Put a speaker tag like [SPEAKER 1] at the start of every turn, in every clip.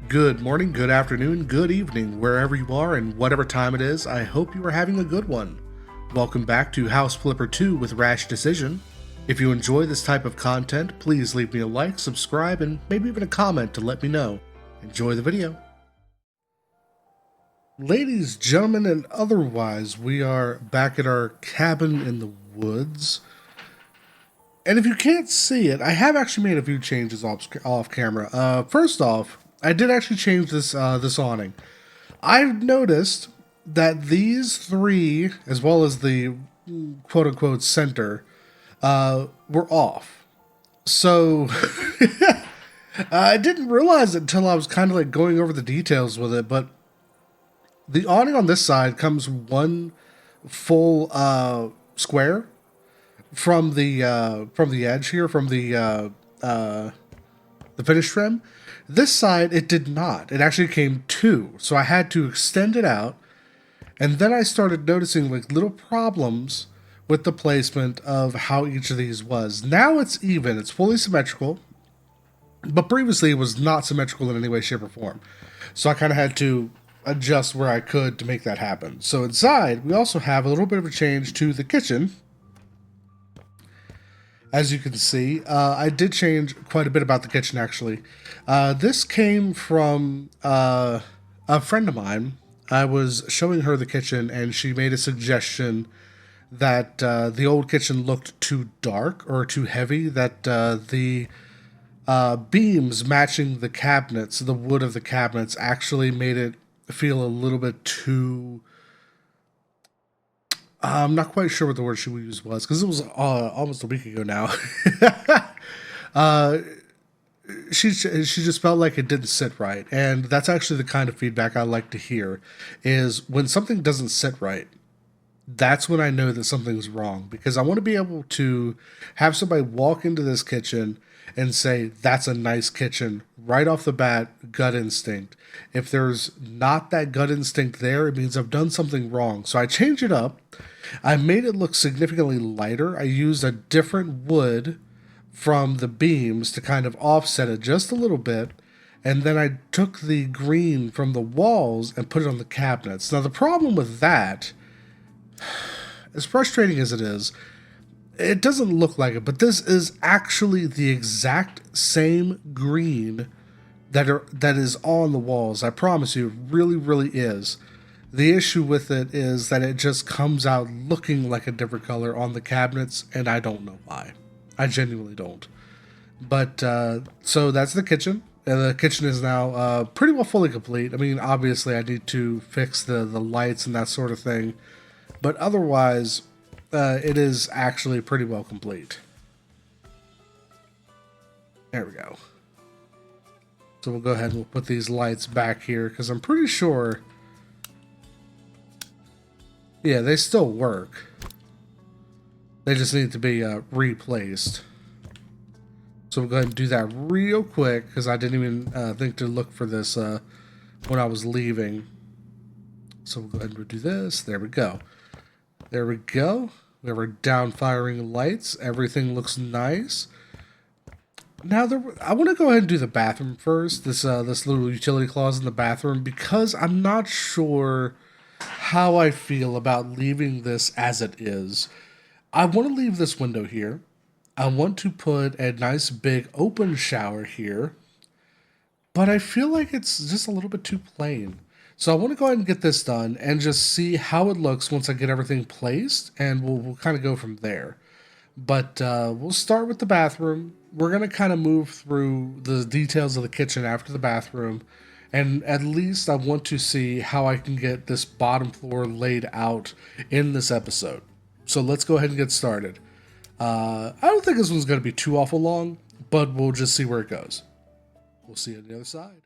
[SPEAKER 1] Good morning, good afternoon, good evening, wherever you are and whatever time it is. I hope you are having a good one. Welcome back to House Flipper 2 with Rash Decision. If you enjoy this type of content, please leave me a like, subscribe, and maybe even a comment to let me know. Enjoy the video. Ladies, gentlemen, and otherwise, we are back at our cabin in the woods. And if you can't see it, I have actually made a few changes off camera. First off, I did actually change this awning. I've noticed that these three, as well as the quote unquote center, were off. So I didn't realize it until I was kind of like going over the details with it. But the awning on this side comes one full square from the edge here, from the finish trim. This side, it did not. It actually came two. So I had to extend it out. And then I started noticing like little problems with the placement of how each of these was. Now it's even. It's fully symmetrical. But previously it was not symmetrical in any way, shape, or form. So I kind of had to adjust where I could to make that happen. So inside, we also have a little bit of a change to the kitchen. As you can see, I did change quite a bit about the kitchen, actually. This came from a friend of mine. I was showing her the kitchen, and she made a suggestion that the old kitchen looked too dark or too heavy, that the beams matching the cabinets, the wood of the cabinets, actually made it feel a little bit too... I'm not quite sure what the word she used was, because it was almost a week ago now. She just felt like it didn't sit right, and that's actually the kind of feedback I like to hear. Is when something doesn't sit right, that's when I know that something's wrong, because I want to be able to have somebody walk into this kitchen and say, that's a nice kitchen right off the bat, gut instinct. If there's not that gut instinct there, it means I've done something wrong. So I changed it up. I made it look significantly lighter. I used a different wood from the beams to kind of offset it just a little bit. And then I took the green from the walls and put it on the cabinets. Now the problem with that, as frustrating as it is, it doesn't look like it, but this is actually the exact same green that is on the walls. I promise you, it really, really is. The issue with it is that it just comes out looking like a different color on the cabinets, and I don't know why. I genuinely don't. But, so that's the kitchen. The kitchen is now pretty well fully complete. I mean, obviously I need to fix the lights and that sort of thing. But otherwise, it is actually pretty well complete. There we go. So we'll go ahead and we'll put these lights back here, because I'm pretty sure... yeah, they still work. They just need to be replaced. So we'll go ahead and do that real quick, because I didn't even think to look for this when I was leaving. So we'll go ahead and do this. There we go. There we go. We have our down firing lights. Everything looks nice. Now, I want to go ahead and do the bathroom first. This little utility closet in the bathroom, because I'm not sure how I feel about leaving this as it is. I want to leave this window here. I want to put a nice big open shower here, but I feel like it's just a little bit too plain. So I want to go ahead and get this done and just see how it looks once I get everything placed, and we'll kind of go from there. But we'll start with the bathroom. We're going to kind of move through the details of the kitchen after the bathroom. And at least I want to see how I can get this bottom floor laid out in this episode. So let's go ahead and get started. I don't think this one's going to be too awful long, but we'll just see where it goes. We'll see you on the other side.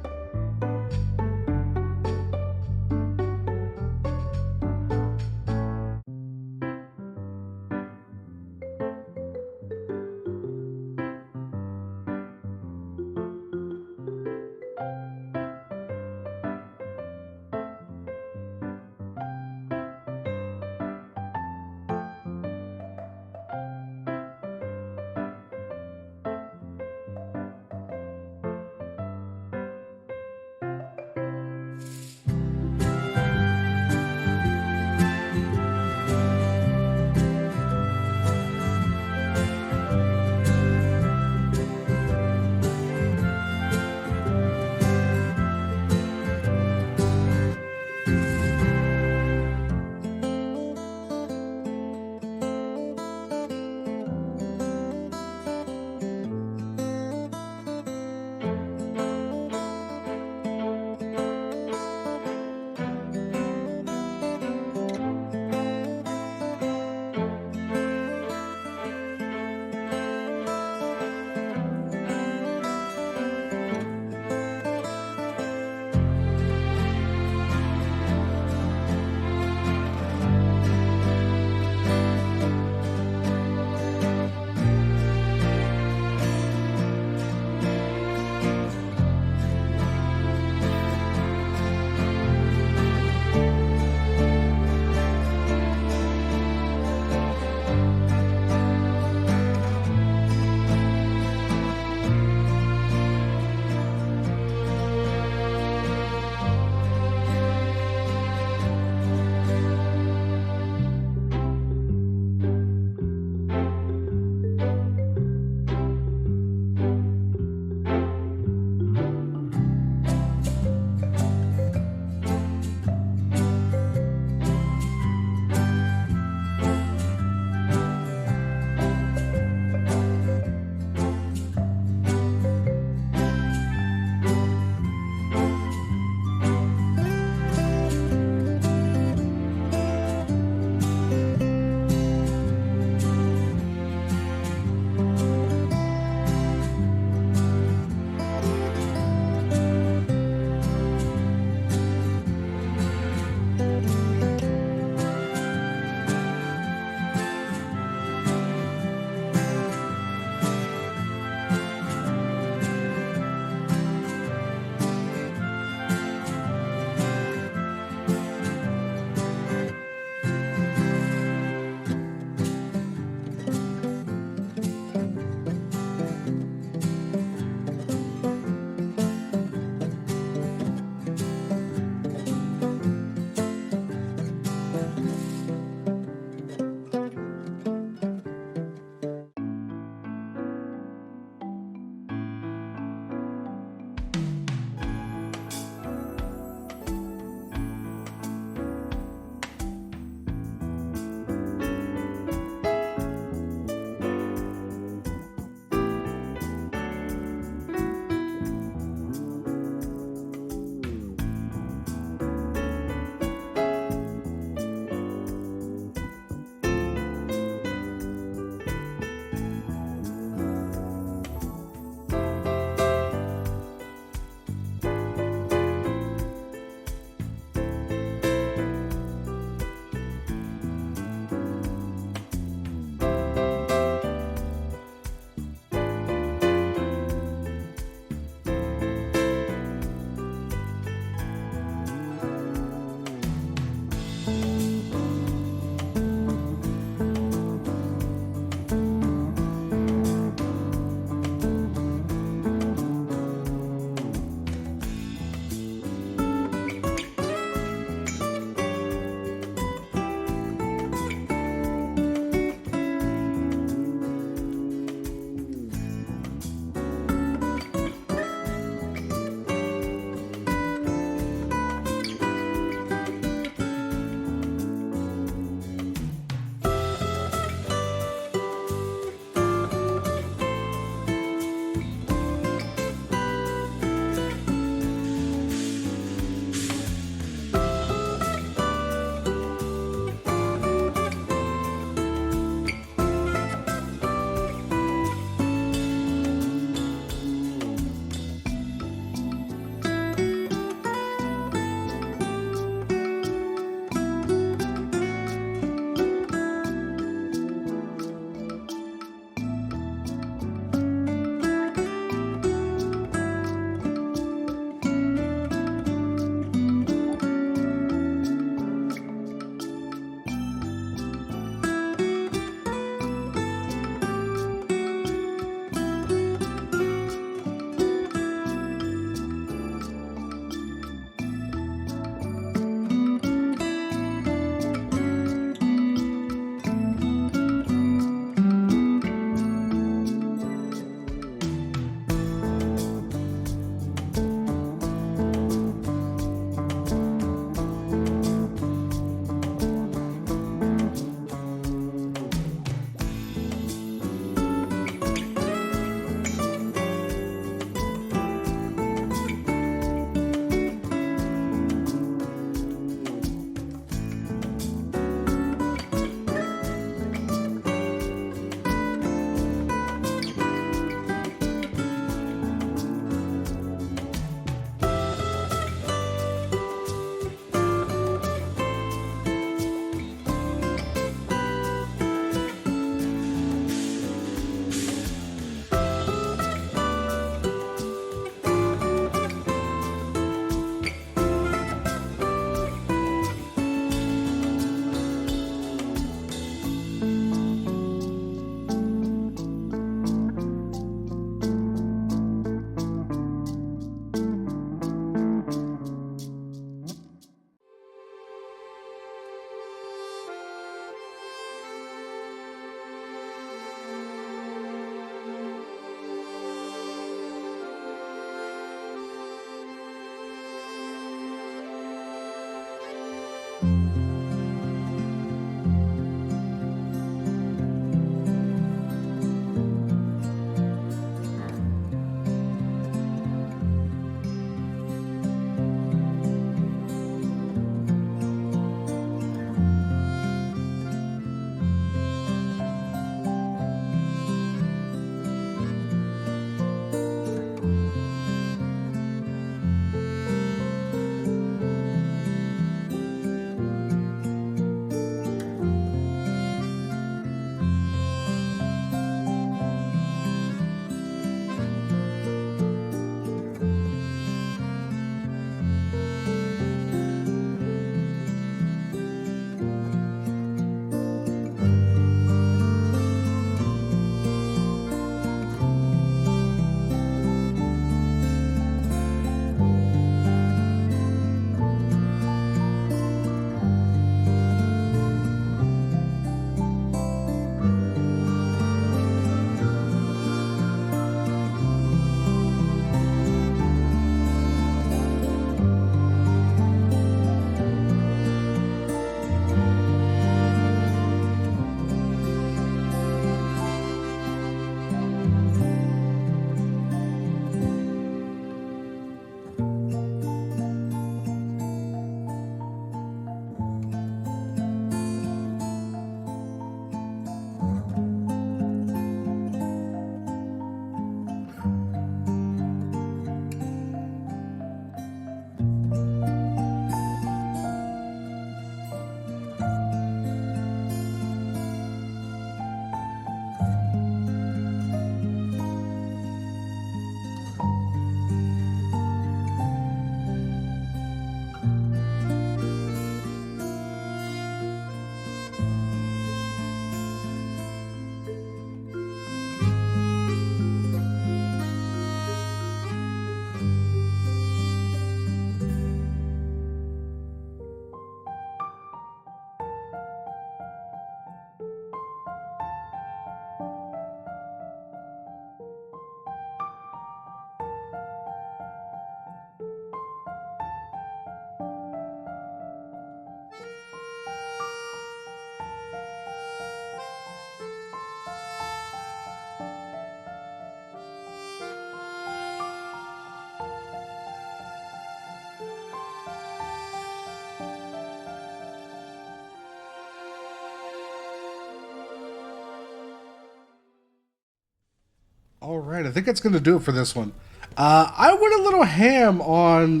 [SPEAKER 1] All right, I think that's going to do it for this one. I went a little ham on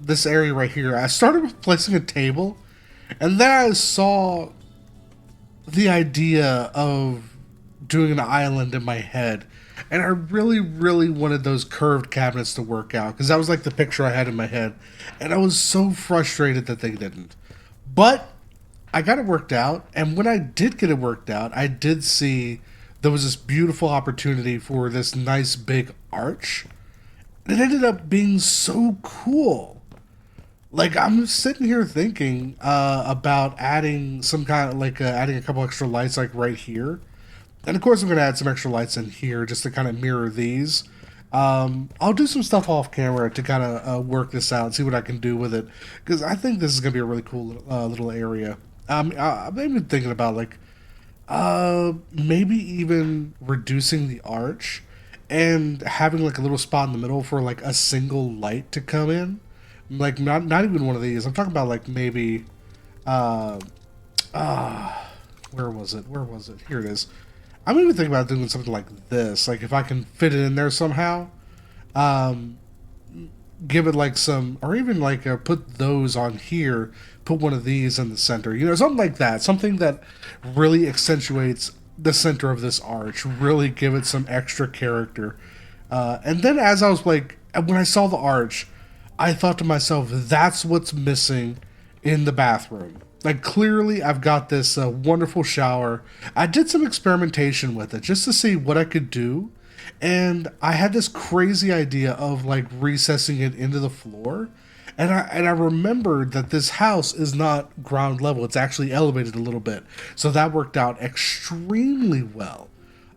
[SPEAKER 1] this area right here. I started with placing a table, and then I saw the idea of doing an island in my head. And I really, really wanted those curved cabinets to work out because that was like the picture I had in my head. And I was so frustrated that they didn't. But I got it worked out. And when I did get it worked out, I did see there was this beautiful opportunity for this nice big arch. And it ended up being so cool. Like I'm sitting here thinking about adding some kind of like adding a couple extra lights like right here, and of course I'm gonna add some extra lights in here just to kind of mirror these. I'll do some stuff off camera to kind of work this out and see what I can do with it because I think this is gonna be a really cool little area. I've been thinking about like maybe even reducing the arch and having like a little spot in the middle for like a single light to come in. Like not even one of these. I'm talking about like maybe uh where was it? Where was it? Here it is. I'm even thinking about doing something like this. Like if I can fit it in there somehow. Um Give it like some, or even like put those on here, put one of these in the center, something like that, something that really accentuates the center of this arch, really give it some extra character. And then as I was like, when I saw the arch, I thought to myself, that's what's missing in the bathroom. Like clearly I've got this wonderful shower. I did some experimentation with it just to see what I could do, and I had this crazy idea of like recessing it into the floor. And I remembered that this house is not ground level; it's actually elevated a little bit, so that worked out extremely well.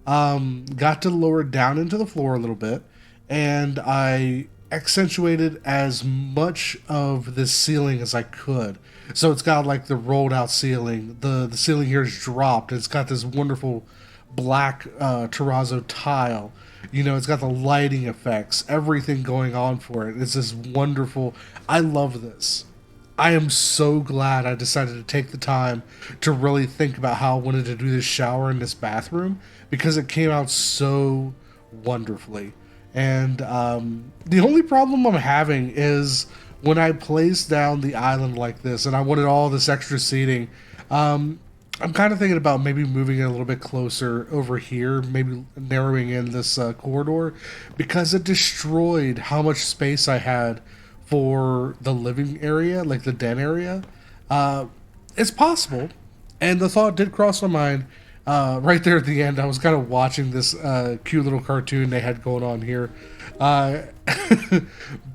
[SPEAKER 1] Got to lower it down into the floor a little bit, and I accentuated as much of this ceiling as I could. So it's got like the rolled out ceiling. The ceiling here is dropped. It's got this wonderful black terrazzo tile. It's got the lighting effects, everything going on for it. It's this wonderful. I love this. I am so glad I decided to take the time to really think about how I wanted to do this shower in this bathroom because it came out so wonderfully. And the only problem I'm having is when I place down the island like this and I wanted all this extra seating. I'm kind of thinking about maybe moving it a little bit closer over here, maybe narrowing in this corridor because it destroyed how much space I had for the living area, like the den area. Uh, it's possible, and the thought did cross my mind right there at the end. I was kind of watching this cute little cartoon they had going on here. Uh,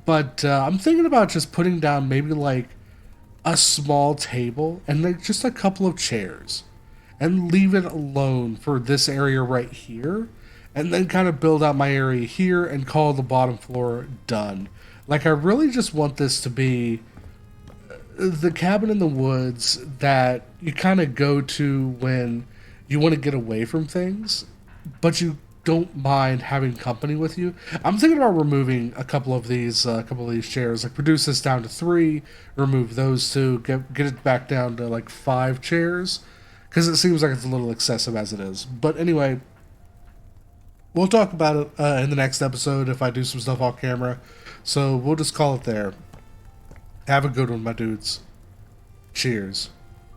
[SPEAKER 1] but I'm thinking about just putting down maybe like a small table and like just a couple of chairs and leave it alone for this area right here and then kind of build out my area here and call the bottom floor done. Like I really just want this to be the cabin in the woods that you kind of go to when you want to get away from things, but you don't mind having company with you. I'm thinking about removing a couple of these chairs, like reduce this down to three, remove those two, get it back down to like five chairs, because it seems like it's a little excessive as it is. But anyway, we'll talk about it in the next episode if I do some stuff off camera. So we'll just call it there. Have a good one, my dudes. Cheers.